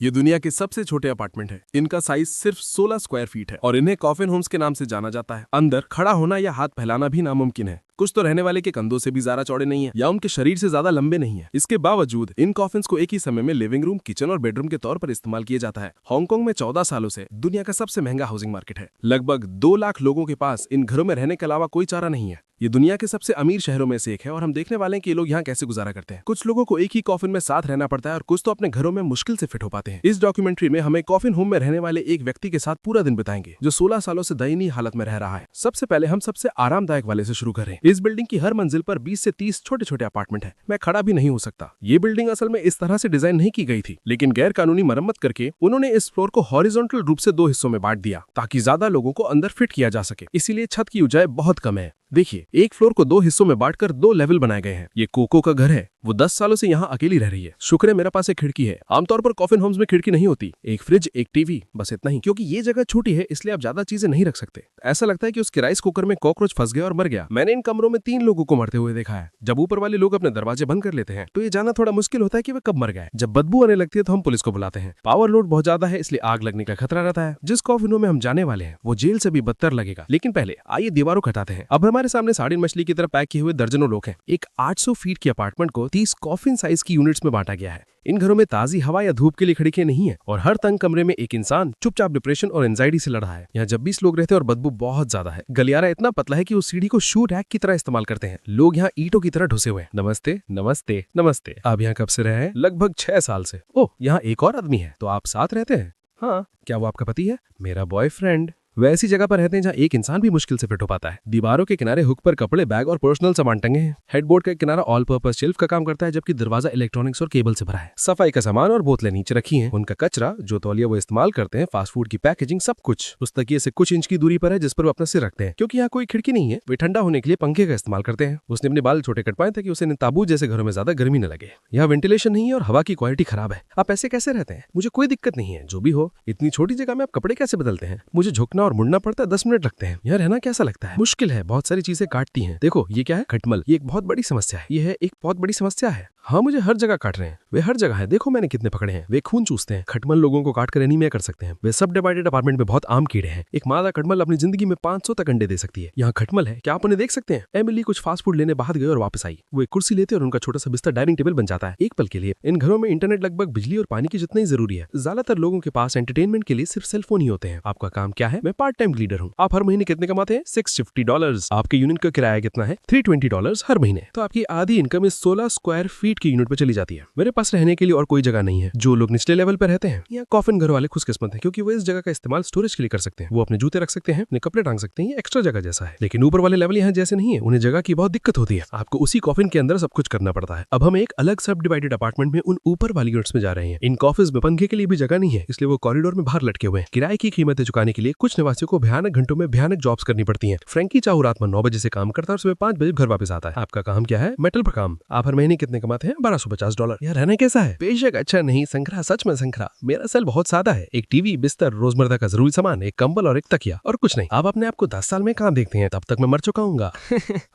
ये दुनिया के सबसे छोटे अपार्टमेंट है। इनका साइज सिर्फ 16 स्क्वायर फीट है और इन्हें कॉफिन होम्स के नाम से जाना जाता है। अंदर खड़ा होना या हाथ फैलाना भी नामुमकिन है। कुछ तो रहने वाले के कंधों से भी ज्यादा चौड़े नहीं है या उनके शरीर से ज्यादा लंबे नहीं है। इसके बावजूद इन कॉफिन्स को एक ही समय में लिविंग रूम, किचन और बेडरूम के तौर पर इस्तेमाल किया जाता है। हांगकांग में 14 सालों से दुनिया का सबसे महंगा हाउसिंग मार्केट है। लगभग 2 लाख लोगों के पास इन घरों में रहने के अलावा कोई चारा नहीं है। ये दुनिया के सबसे अमीर शहरों में से एक है और हम देखने वाले हैं कि ये लोग यहाँ कैसे गुजारा करते हैं। कुछ लोगों को एक ही कॉफिन में साथ रहना पड़ता है और कुछ तो अपने घरों में मुश्किल से फिट हो पाते हैं। इस डॉक्यूमेंट्री में हमें कॉफिन होम में रहने वाले एक व्यक्ति के साथ पूरा दिन बिताएंगे जो 16 सालों से दयनीय हालत में रह रहा है। सबसे पहले हम सबसे आरामदायक वाले से शुरू करें। इस बिल्डिंग की हर मंजिल पर 20 से 30 छोटे छोटे अपार्टमेंट है। मैं खड़ा भी नहीं हो सकता। ये बिल्डिंग असल में इस तरह से डिजाइन नहीं की गई थी, लेकिन गैर कानूनी मरम्मत करके उन्होंने इस फ्लोर को हॉरिजॉन्टल रूप से 2 हिस्सों में बांट दिया ताकि ज्यादा लोगों को अंदर फिट किया जा सके। इसीलिए छत की ऊंचाई बहुत कम है। देखिए, एक फ्लोर को 2 हिस्सों में बांटकर 2 लेवल बनाए गए हैं। ये कोको का घर है। वो 10 सालों से यहाँ अकेली रह रही है। शुक्र है मेरे पास एक खिड़की है। आमतौर पर कॉफिन होम्स में खिड़की नहीं होती। एक फ्रिज, एक टीवी, बस इतना ही। क्योंकि ये जगह छोटी है इसलिए आप ज्यादा चीजें नहीं रख सकते। ऐसा लगता है कि उसके राइस कुकर में कॉकरोच फंस गया और मर गया। मैंने इन कमरों में 3 लोगों को मरते हुए देखा है। जब ऊपर वाले लोग अपने दरवाजे बंद कर लेते हैं तो ये जानना थोड़ा मुश्किल होता है कि वे कब मर गए। जब बदबू आने लगती है तो हम पुलिस को बुलाते हैं। पावर लोड बहुत ज्यादा है इसलिए आग लगने का खतरा रहता है। जिस कॉफिनों में हम जाने वाले हैं वो जेल से भी बदतर लगेगा। लेकिन पहले आइए दीवारों को हटाते हैं। अब हमारे सामने सार्डिन मछली की तरह पैक किए हुए दर्जनों लोग हैं। एक 800 फीट की अपार्टमेंट को 30 कॉफिन साइज की यूनिट्स में बांटा गया है। इन घरों में ताजी हवा या धूप के लिए खिड़कियां नहीं है और हर तंग कमरे में एक इंसान चुपचाप डिप्रेशन और एंजाइटी से लड़ रहा है। यहाँ जब 20 लोग रहते हैं और बदबू बहुत ज्यादा है। गलियारा इतना पतला है कि उस सीढ़ी को शू रैक की तरह इस्तेमाल करते हैं। लोग यहाँ ईंटों की तरह ढुसे हुए हैं। नमस्ते नमस्ते नमस्ते। आप यहाँ कब से रहे हैं? लगभग 6 साल से। ओह, यहाँ एक और आदमी है। तो आप साथ रहते हैं? हाँ। क्या वो आपका पति है? मेरा बॉयफ्रेंड। वे ऐसी जगह पर रहते हैं जहाँ एक इंसान भी मुश्किल से फिट हो पाता है। दीवारों के किनारे हुक पर कपड़े, बैग और पर्सनल सामान टंगे हैं। हेडबोर्ड का किनारा ऑल पर्पस शेल्फ का काम करता है जबकि दरवाजा इलेक्ट्रॉनिक्स और केबल से भरा है। सफाई का सामान और बोतलें नीचे रखी हैं। उनका कचरा, जो तौलिया वो इस्तेमाल करते हैं, फास्ट फूड की पैकेजिंग, सब कुछ उस तकिए से कुछ इंच की दूरी पर है जिस पर वो अपना सिर रखते हैं। क्योंकि यहाँ कोई खिड़की नहीं है, वे ठंडा होने के लिए पंखे का इस्तेमाल करते हैं। उसने अपने बाल छोटे कटवाए ताकि उसे ताबूत जैसे घरों में ज्यादा गर्मी न लगे। यहाँ वेंटिलेशन नहीं है और हवा की क्वालिटी खराब है। आप ऐसे कैसे रहते हैं? मुझे कोई दिक्कत नहीं है, जो भी हो। इतनी छोटी जगह में आप कपड़े कैसे बदलते हैं? मुझे झुकना और मुड़ना पड़ता है, 10 मिनट लगते हैं। यहाँ रहना कैसा लगता है? मुश्किल है, बहुत सारी चीजें काटती हैं। देखो ये क्या है? खटमल। ये एक बहुत बड़ी समस्या है। ये है एक बहुत बड़ी समस्या है। हाँ, मुझे हर जगह काट रहे हैं। वे हर जगह है। देखो मैंने कितने पकड़े हैं। वे खून चूसते हैं। खटमल लोगों को काट कर एनीमिया कर सकते हैं। वे सब डिवाइडेड अपार्टमेंट में बहुत आम कीड़े हैं। एक मादा खटमल अपनी जिंदगी में 500 तक अंडे दे सकती है। यहाँ खटमल है, क्या आप उन्हें देख सकते हैं? एमिली कुछ फास्ट फूड लेने बाहर गए और वापस आई। वो एक कुर्सी लेते और उनका छोटा सा बिस्तर डाइनिंग टेबल बन जाता है एक पल के लिए। इन घरों में इंटरनेट लगभग बिजली और पानी की जितना ही जरूरी है। ज्यादातर लोगों के पास एंटरटेनमेंट के लिए सिर्फ सेलफोन ही होते हैं। आपका काम क्या है? मैं पार्ट टाइम लीडर हूँ। आप हर महीने कितने कमाते हैं? $650। आपके यूनिट का किराया कितना है? $320 हर महीने। तो आपकी आधी इनकम इस 16 स्क्वायर फीट की यूनिट पे चली जाती है। मेरे पास रहने के लिए और कोई जगह नहीं है। जो लोग निचले लेवल पर रहते हैं, यहाँ कॉफिन घर वाले खुशकिस्मत हैं क्योंकि वो इस जगह का इस्तेमाल स्टोरेज के लिए कर सकते हैं। वो अपने जूते रख सकते हैं, अपने कपड़े टांग सकते हैं। ये एक्स्ट्रा जगह जैसा है। लेकिन ऊपर वाले लेवल यहाँ जैसे नहीं है। उन्हें जगह की बहुत दिक्कत होती है। आपको उसी कॉफिन के अंदर सब कुछ करना पड़ता है। अब हम एक अलग सब डिवाइडेड अपार्टमेंट में उन ऊपर वाली यूनिट्स में जा रहे हैं। इन कॉफिस में पंखे के लिए भी जगह नहीं है, इसलिए वो कॉरिडोर में बाहर लटके हुए हैं। किराए की कीमतें चुकाने के लिए कुछ निवासियों को भयानक घंटों में भयानक जॉब्स करनी पड़ती हैं। फ्रैंकी चाहू रात में 9 बजे से काम करता है और सुबह 5 बजे घर वापस आता है। आपका काम क्या है? मेटल पर काम। आप हर महीने कितने कमाते हैं? $1250। यहाँ रहना कैसा है? बेशक अच्छा नहीं, संखरा, सच में संखरा। मेरा सेल बहुत सादा है। एक टीवी, बिस्तर, रोजमर्रा का जरूरी सामान, एक कंबल और एक तकिया, और कुछ नहीं। आप अपने आप को 10 साल में कहाँ देखते हैं? तब तक मैं मर चुका हूँगा।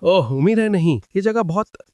ओह, उम्मीद है नहीं। ये जगह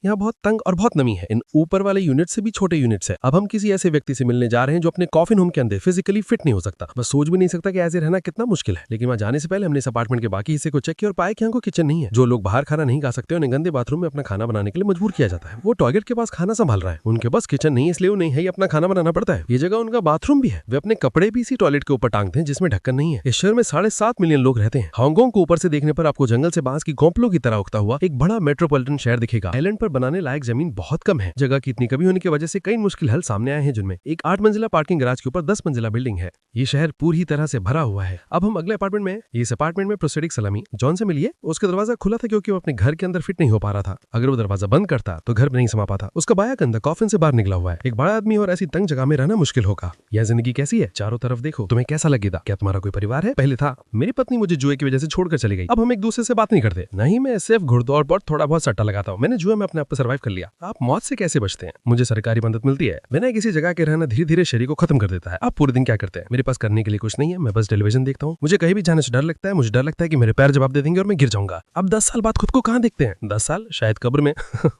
यहाँ बहुत तंग और बहुत नमी है। इन ऊपर वाले यूनिट से भी छोटे यूनिट्स है। अब हम किसी ऐसे व्यक्ति से मिलने जा रहे हैं जो अपने कॉफिन होम के अंदर फिजिकली फिट नहीं हो सकता। मैं सोच भी नहीं सकता कि ऐसे रहना कितना मुश्किल है। लेकिन वहाँ जाने से पहले हमने इस अपार्टमेंट के बाकी हिस्से को चेक किया और पाया कि यहाँ को किचन नहीं है। जो लोग बाहर खाना नहीं खा सकते उन्हें गंदे बाथरूम में अपना खाना बनाने के लिए मजबूर किया जाता है। वो टॉयलेट के पास खाना संभाल रहा है। उनके पास किचन नहीं, इसलिए उन्हें ही अपना खाना बनाना पड़ता है। ये जगह उनका बाथरूम भी है। वे अपने कपड़े भी इसी टॉयलेट के ऊपर टांगते हैं जिसमें ढक्कन नहीं है। इस शहर में 7.5 मिलियन लोग रहते हैं। हांगकांग को ऊपर से देखने पर आपको जंगल से बांस की गोंपलों की तरह उगता हुआ एक बड़ा मेट्रोपॉलिटन शहर दिखेगा। आइलैंड पर बनाने लायक जमीन बहुत कम है। जगह की इतनी कमी होने की वजह से कई मुश्किल हल सामने आए हैं, जिनमें एक 8 मंजिला पार्किंग गैराज के ऊपर 10 मंजिला बिल्डिंग है। ये शहर पूरी तरह से भरा हुआ है। अब हम अगले अपार्टमेंट में। इस अपार्टमेंट में प्रोस्टेटिक सलामी जॉन से मिलिए। उसका दरवाजा खुला था क्योंकि वो अपने घर के अंदर फिट नहीं हो पा रहा था। अगर वो दरवाजा बंद करता तो घर में नहीं समा पाता। उसका बायां कंधा कॉफिन से बाहर निकला हुआ है। एक बड़ा आदमी और ऐसी तंग जगह में रहना मुश्किल होगा। यह जिंदगी कैसी है? चारों तरफ देखो, तुम्हें कैसा लगेगा? क्या तुम्हारा कोई परिवार है? पहले था। मेरी पत्नी मुझे जुए की वजह से छोड़कर चली गई। अब हम एक दूसरे से बात नहीं करते। नहीं, मैं सिर्फ घुड़दौड़ पर थोड़ा बहुत सट्टा लगाता हूँ। मैंने जुए में अपने आप को सर्वाइव कर लिया। आप मौत से कैसे बचते हैं? मुझे सरकारी मदद मिलती है। बिना किसी जगह के रहना धीरे धीरे शरीर को खत्म कर देता है। आप पूरे दिन क्या करते हैं? मेरे पास करने के लिए कुछ नहीं है। मैं बस टेलीविजन देखता हूँ। मुझे कहीं भी जाने से डर लगता है, मुझे डर लगता है कि मेरे पैर जवाब दे देंगे और मैं गिर जाऊंगा। अब 10 साल बाद खुद को कहाँ देखते हैं? 10 साल शायद कब्र में।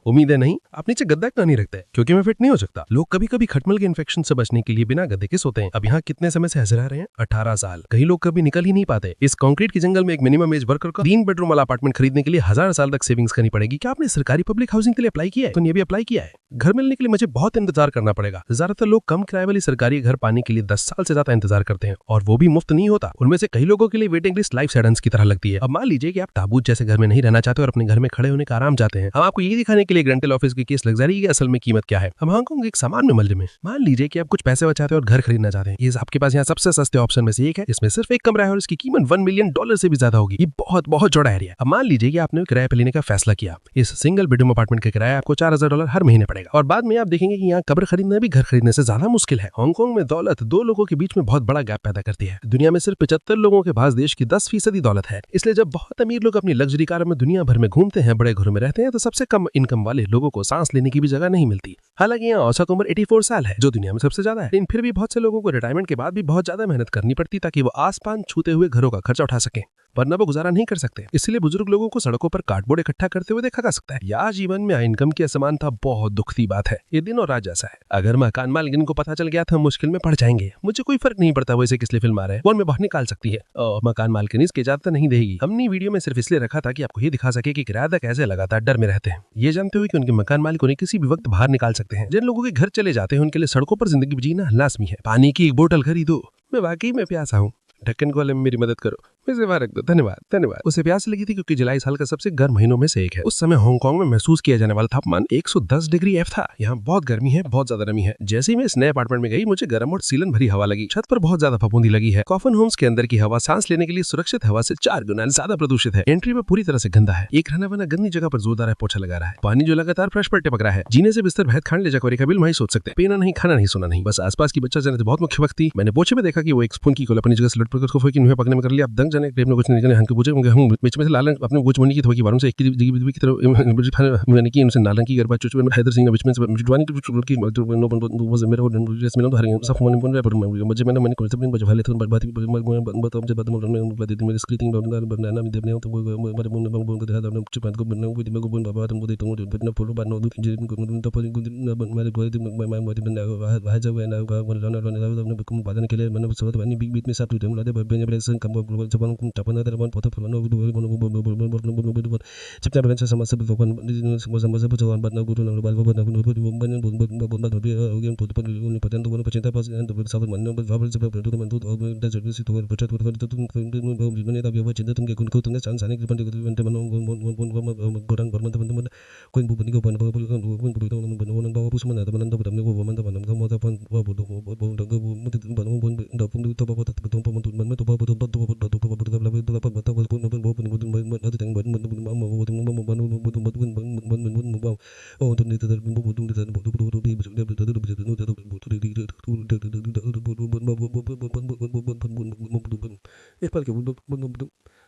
उम्मीदें नहीं, आप नीचे गद्दा क्यों नहीं रखते? क्योंकि मैं फिट नहीं हो सकता। लोग कभी कभी खटमल के इन्फेक्शन से बचने के लिए बिना गद्दे के सोते हैं। अब यहाँ कितने समय से हंस रहे हैं? 18 साल। कई लोग कभी निकल ही नहीं पाते। इस कंक्रीट के जंगल में एक मिनिमम एज वर्कर को 3 बेडरूम वाला अपार्टमेंट खरीदने के लिए 1000 साल तक सेविंग्स करनी पड़ेगी। क्या आपने सरकारी पब्लिक हाउसिंग के लिए अप्लाई किया है? तो ये भी अप्लाई किया है। घर मिलने के लिए मुझे बहुत इंतजार करना पड़ेगा। ज्यादातर लोग कम किराए वाली सरकारी घर पाने के लिए 10 साल से ज्यादा इंतजार करते हैं, और वो भी मुफ्त नहीं होता। उनमें से कई लोगों के लिए वेटिंग लिस्ट लाइफ सेंटेंस की तरह लगती है। अब मान लीजिए कि आप ताबूत जैसे घर में नहीं रहना चाहते और अपने घर में खड़े होने का आराम चाहते हैं। हम आपको ये दिखाने के लिए रेंटल ऑफिस की केस लग्जरी की असल में कीमत क्या है। हम हांगकांग एक सामान्य मुल्क में मान लीजिए कि आप कुछ पैसे बचाते हैं और घर खरीदना चाहते हैं। ये आपके पास यहाँ सबसे सस्ते ऑप्शन में से एक है। इसमें सिर्फ एक कमरा है और इसकी कीमत $1 मिलियन से भी ज्यादा होगी। ये बहुत चौड़ा एरिया। अब मान लीजिए कि आपने किराए पे लेने का फैसला किया। इस सिंगल बेडरूम अपार्टमेंट का किराया आपको $4000 हर महीने पड़ेगा, और बाद में आप देखेंगे कि यहाँ कब्र खरीदना भी घर खरीदने से ज्यादा मुश्किल है। हांगकांग में दौलत 2 लोगों के बीच में बहुत बड़ा गैप पैदा करती है। दुनिया में सिर्फ 75 लोगों के पास देश की 10% दौलत है। इसलिए जब बहुत अमीर लोग अपनी लग्जरी कार में दुनिया भर में घूमते हैं, बड़े घरों में रहते हैं, तो सबसे कम इनकम वाले लोगों को सांस लेने की भी जगह नहीं मिलती। हालांकि यहाँ औसत उम्र 84 साल है, जो दुनिया में सबसे ज्यादा है। लेकिन फिर भी बहुत से लोगों को रिटायरमेंट के बाद भी बहुत ज्यादा मेहनत करनी पड़ती ताकि वो आसपास छूते हुए घरों का खर्चा उठा सके, वरना वो गुजारा नहीं कर सकते। इसलिए बुजुर्ग लोगों को सड़कों पर कार्डबोर्ड इकट्ठा करते हुए देखा जा सकता है। या जीवन में इनकम की असमानता बहुत दुखती बात है। ये दिन और रात जैसा है। अगर मकान मालिक को पता चल गया था मुश्किल में पड़ जाएंगे। मुझे कोई फर्क नहीं पड़ता वो इसे किस लिए फिल्म आ रहा है, वो में बाहर निकाल सकती है। मकान मालिक इसकी इजाजत नहीं देगी। हमने वीडियो में सिर्फ इसलिए रखा था कि आपको ये दिखा सके कि किराएदार कैसे लगातार डर में रहते हैं, ये जानते हुए कि उनके मकान मालिक उन्हें किसी भी वक्त बाहर निकाल सकते हैं। जिन लोगों के घर चले जाते हैं उनके लिए सड़कों पर जिंदगी जीना लाजमी है। पानी की एक बोतल खरीदो। मैं वाकई में प्यासा हूँ। ढक्कन को वाले में मेरी मदद करो, मुझे वहां रख दो। धन्यवाद। उसे प्यास लगी थी क्योंकि जुलाई साल का सबसे गर्म महीनों में से एक है। उस समय हांगकांग में महसूस किया जाने वाला तापमान 110 डिग्री F था। यहाँ बहुत गर्मी है, बहुत ज्यादा नमी है। जैसे ही मैं इस नए अपार्टमेंट में गई, मुझे गर्म और सीलन भरी हवा लगी। छत पर बहुत ज्यादा फफूंदी लगी है। कॉफन होम्स के अंदर की हवा सांस लेने के लिए सुरक्षित हवा से 4 गुना ज्यादा प्रदूषित है। एंट्री में पूरी तरह से गंदा है। एक रहना बना गंदी जगह पर जोरदार पोछा लगा रहा है। पानी जो लगातार फर्श पर टपक रहा है। जीने से बिस्तर भैद खाने ले जाकर कबिल वही सोच सकते। पीना नहीं, खाना नहीं, सोना नहीं, बस आसपास की बच्चा जाने बहुत मुख्य वक्त थी। मैंने पोछे में देखा कि वो एक स्पून की अपनी जगह से लट पकड़ उसको पकड़ने में कर लिया। अब दंग जाने के कुछ नहीं हंके पूछे हम बीच में से लाल अपने कुछ मुनि की थोड़ी बारों से एक की तरफ मैंने की उनसे नालंग की गरबा चुच में हैदर सिंह बीच में से जुवानी की नो वो मेरा जैस्मिन तो हरियाणा सब मन बन रहा है मुझे मैंने कोई सब बजा ले तो बात बताओ मुझे बात में बता दी मेरी स्क्रीनिंग बनाना मैं देने तो मेरे मुंह में बोल के दादा चुप को बनना वो मैं को बोल बाबा तुम दे तो बना फॉलो बना दो तो पर मेरे बोल मैं बना वहां जब ना अपने को बादन के लिए मैंने सब बनी बीच बीच में सब तो मुझे बने कम जब tapon na telepon foto pano cipta berasa sama sebelum sama sebelum bat na guru na bat bat na pecinta pas untuk sahabat mana favorit seperti itu mantu dan jadi situ berchat tapi apa cinta tuh kayak kun sana sana ke depan teman teman koin bu benih koin bawa pus mana teman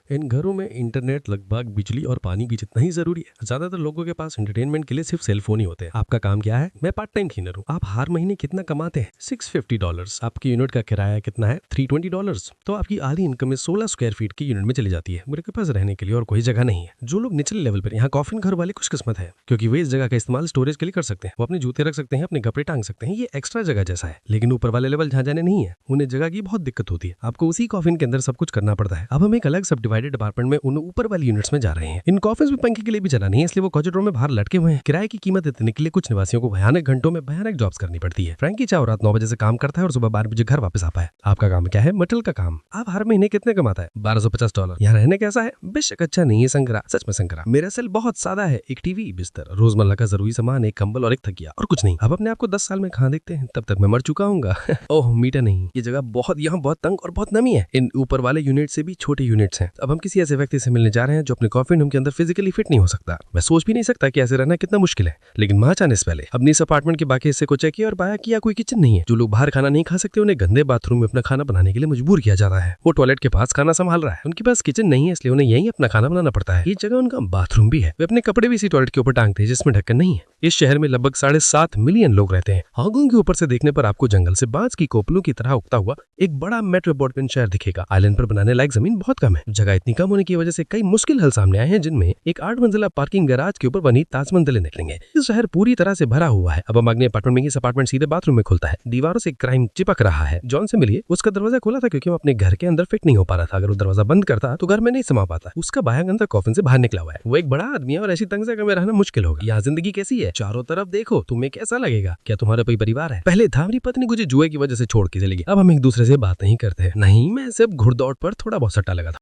इन घरों में internet लगभग बिजली और पानी की जितना ही जरूरी है। ज्यादातर लोगों के पास एंटरटेनमेंट के लिए सिर्फ सेलफोन ही होते हैं। आपका काम क्या है? मैं पार्ट टाइम क्लीनर हूँ। आप हर महीने कितना कमाते हैं? $650। आपकी यूनिट का किराया कितना है? $320। तो आपकी आधी इनकम में 16 स्क्वायर फीट की यूनिट में चली जाती है। मेरे के पास रहने के लिए और कोई जगह नहीं है। जो लोग निचले लेवल पर, यहाँ कॉफिन घर वाले कुछ किस्मत है, क्योंकि वे इस जगह का इस्तेमाल स्टोरेज के लिए कर सकते हैं। वो अपने जूते रख सकते हैं, अपने कपड़े टांग सकते हैं। ये एक्स्ट्रा जगह जैसा है। लेकिन ऊपर वाले लेवल जहाँ जाने नहीं है, उन्हें जगह की बहुत दिक्कत होती है। आपको उसी कॉफिन के अंदर सब कुछ करना पड़ता है। अब हम एक अलग सब डिवाइडेड अपार्टमेंट में उन ऊपर वाली यूनिट्स में जा रहे हैं। इन कॉफिन्स में पंखे के लिए भी जगह नहीं है, इसलिए वो कॉरिडोर में बाहर लटके हुए हैं। किराए की कीमत देने के लिए कुछ निवासियों को भयानक घंटों में भयानक जॉब्स करनी पड़ती है। फ्रैंकी चाहो रात 9 बजे से काम करता है और सुबह 12 बजे घर वापस आता है। आपका काम क्या है? मटल का काम। आप हर महीने कितने कमाता है? $1250। यहाँ रहने कैसा है? बेशक अच्छा नहीं है संकरा, सच में संकरा। मेरा सेल बहुत सादा है। एक टीवी, बिस्तर, रोजमर्रा का जरूरी सामान, एक कंबल और एक तकिया, और कुछ नहीं। अब अपने आप को 10 साल में कहाँ देखते हैं? तब तक मैं मर चुका हूँ। ओह मीटर नहीं, ये जगह बहुत यहाँ बहुत तंग और बहुत नमी है। इन ऊपर वाले यूनिट से भी छोटे यूनिट्स हैं। अब हम किसी ऐसे व्यक्ति से मिलने जा रहे हैं जो अपने कॉफी रूम के अंदर फिजिकली फिट नहीं हो सकता। मैं सोच भी नहीं सकता कि ऐसे रहना कितना मुश्किल है। लेकिन वहां जाने से पहले अपने इस अपार्टमेंट के बाकी हिस्से को चेक किया और पाया कि यहाँ कोई किचन नहीं है। जो लोग बाहर खाना नहीं खा सकते उन्हें गंदे बाथरूम में अपना खाना बनाने के लिए मजबूर किया जाता है। वो टॉयलेट के पास खाना संभाल रहा है, उनके पास किचन नहीं है इसलिए उन्हें यही अपना खाना बनाना पड़ता है। ये जगह उनका बाथरूम भी है। वे अपने कपड़े भी इसी टॉयलेट के ऊपर टांगते हैं जिसमें ढक्कन नहीं है। इस शहर में लगभग 7.5 मिलियन लोग रहते हैं। हांगकांग के ऊपर से देखने पर आपको जंगल से बांस की कोपलों की तरह उगता हुआ एक बड़ा मेट्रोपॉलिटन शहर दिखेगा। आइलैंड पर बनाने लायक जमीन बहुत कम है। जगह इतनी कम होने की वजह से कई मुश्किल हल सामने आए हैं, जिनमें एक 8 मंजिला पार्किंग गैराज के ऊपर बनी 10 मंजिलें निकलेंगे। इस शहर पूरी तरह से भरा हुआ है। अब हम अगले अपार्टमेंट में, इस अपार्टमेंट सीधे बाथरूम में खुलता है। दीवारों से क्राइम चिपक रहा है। जॉन से मिलिए। उसका दरवाजा खुला था क्योंकि वो अपने घर के अंदर फिट नहीं हो पा रहा था। अगर वो दरवाजा बंद करता तो घर में नहीं समा पाता। उसका बायां गंदा कॉफिन से बाहर निकला हुआ है। वो एक बड़ा आदमी है और ऐसी तंग जगह में रहना मुश्किल होगा। यहाँ जिंदगी कैसी है? चारों तरफ देखो, तुम्हें कैसा लगेगा? क्या तुम्हारा कोई परिवार है? पहले था मेरी पत्नी मुझे जुए की वजह से छोड़ के चली गई। अब हम एक दूसरे से बात नहीं करते। नहीं, मैं सिर्फ घुड़दौड़ पर थोड़ा बहुत सट्टा लगा था।